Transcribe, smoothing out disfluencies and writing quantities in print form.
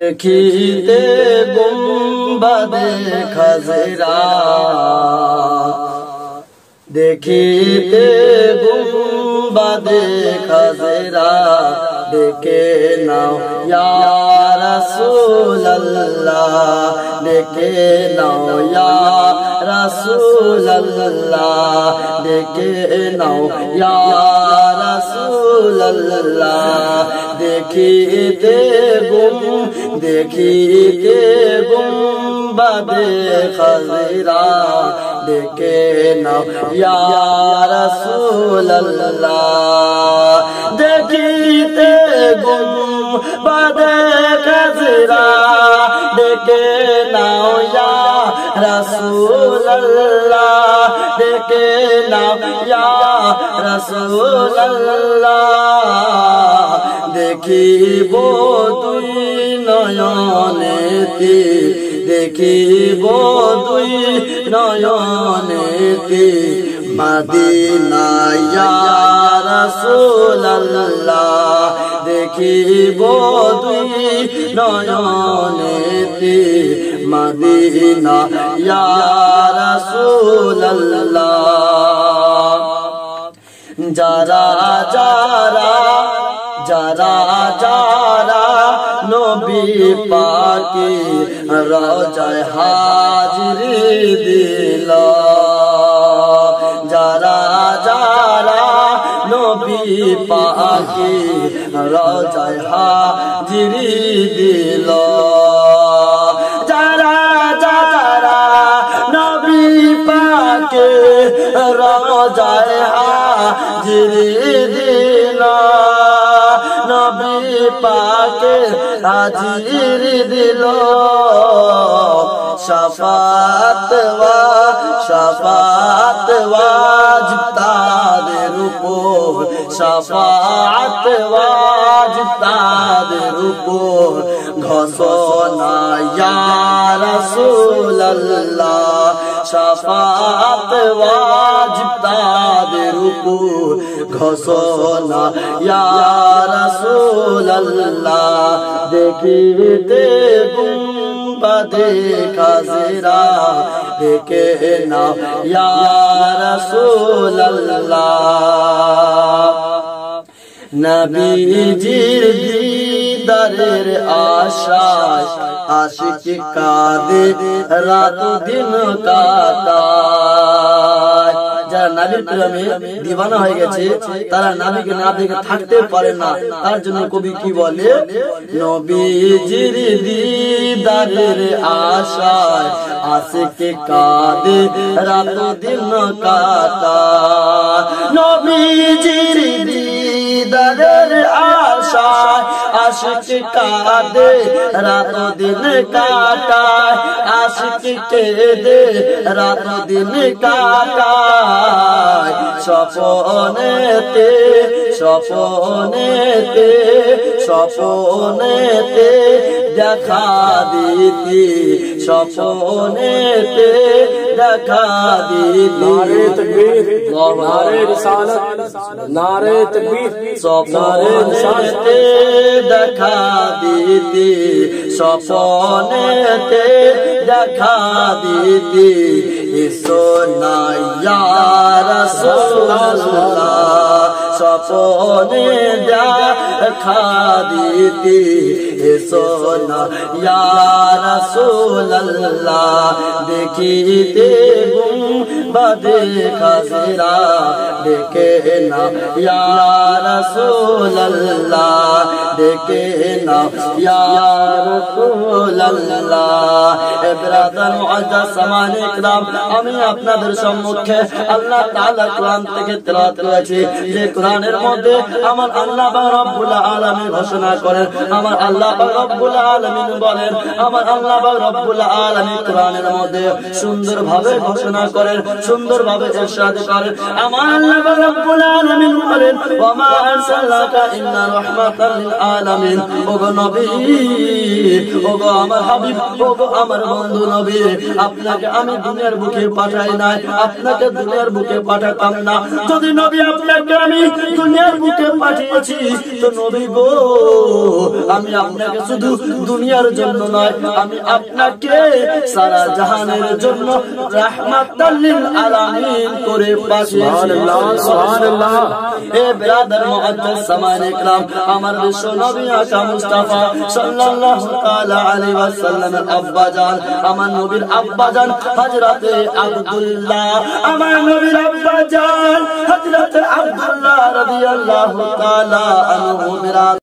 দেখিতে গুম্বাদে খাজরা, দেখিতে গুম্বাদে খাজরা, ডেকে নাও ইয়া রাসূলুল্লাহ, ডেকে নাও ইয়া রাসূলুল্লাহ, ডেকে নাও ইয়া রাসূলুল্লাহ। দেখিতে গুম্বাদে খাজরা, ডেকে নাও ইয়া রাসূলুল্লাহ, দেখিতে গুম্বাদে খাজরা, ডেকে নাও ইয়া রাসূলুল্লাহ, ডেকে নাও ইয়া রাসূলুল্লাহ। দেখিব দুই নয়নেতে, দেখিব দুই নয়নেতে, মদিনা ইয়া রাসূলুল্লাহ, দেখিব দুই নয়নেতে, মদিনা ইয়া রাসূলুল্লাহ। যারা যারা যারা যারা নবী পাকে রওজায় হাজিরি দিল, যারা যারা নবী পাকে রওজায় হাজিরি দিল, যারা যারা নবী পাকে রওজায় হাজিরি দিল, নবী পাকে হাজিরি দিল, শাফাত ওয়াজিব তাদের উপর, শাফাত ওয়াজিব তাদের উপর, ঘোষণা ইয়া রাসূলুল্লাহ, শাফাত ওয়াজিব তাদের উপর, ঘোষণা ইয়া রাসূলুল্লাহ। দেখিতে গুম্বাদে খাজরা, ডেকে নাও ইয়া রাসূলুল্লাহ। নবীজির দিদারের আশায় আশিক কাঁদে রাত দিন কাটায়, যারা নবীর প্রেমে দিওয়ানা হয়ে গেছে তারা নবীকে না দেখে থাকতে পারে না। তার জন্য কবি কি বলে, নবীজির দিদারের আশায় আশিক কাঁদে রাত দিন কাটায়, নবীজির দিদারের আশায় আশিক কাঁদে রাত দিন কাটায়, আশিক কেঁদে রাত দিন কাটায়, স্বপ্নেতে স্বপ্নেতে স্বপ্নেতে দেখা দিতি, স্বপ্নেতে দেখা দিতি, নারে তাকবীর, নারে রিসালাত, নারে তাকবীর, স্বপ্নেতে দেখা দিতি, স্বপ্নেতে দেখা দিতি, এসো না ইয়া রাসূলুল্লাহ, স্বপ্নে দেখা দিতি, এসো না ইয়া রাসূলুল্লাহ। দেখিতে গুম্বাদে খাজরা, ডেকে নাও ইয়া রাসূলুল্লাহ, ডেকে নাও ইয়া রাসূলুল্লাহ। ব্রাদার মুআজ্জাজ সামানে ইকরাম, আমি আপনাদের সম্মুখে আল্লাহ তাআলা কোরআন থেকে তেলাওয়াত করেছি, যে কোরআনের মধ্যে আমার আল্লাহ রব্বুল আলামিন ঘোষণা করেন, আমার আল্লাহ রব্বুল আলামিন বলেন, আমার আল্লাহ রব্বুল আলামিন কোরআনের মধ্যে সুন্দরভাবে ঘোষণা করেন, সুন্দরভাবে ইরশাদ করেন, আমার আল্লাহ রব্বুল আলামিন বলেন, ওয়া মা আরসালনাকা ইল্লা রাহমাতাল লিল আলামিন। ওগো নবী, ওগো আমার হাবিব, ওগো আমার বন্ধু নবী, আপনাকে আমি দুনিয়ার বুকে পাঠাই নাই, আপনাকে দুনিয়ার বুকে পাঠাতাম না। যদি নবী আপনাকে আমি দুনিয়ার বুকে পাঠিয়েছি, তো নবী গো আমি আপনাকে শুধু দুনিয়ার জন্য নয়, আমি আপনাকে সারা জাহানের জন্য রাহমাতাল লিল আলামিন করে পাঠিয়েছি। সুবহানাল্লাহ। এ বিরাদার মুআজ্জাজ সামানে ইকরাম, আমার বিশ্ব নবী আকা মুস্তাফা সাল্লাল্লাহু তাআলা আলাইহি ওয়াসাল্লামের আব্বাজান, আমার নবীর আব্বাজান হযরতে আব্দুল্লাহ, আমার নবীর আব্বাজান হযরতে আব্দুল্লাহ রাদিয়াল্লাহু তাআলা আনহু।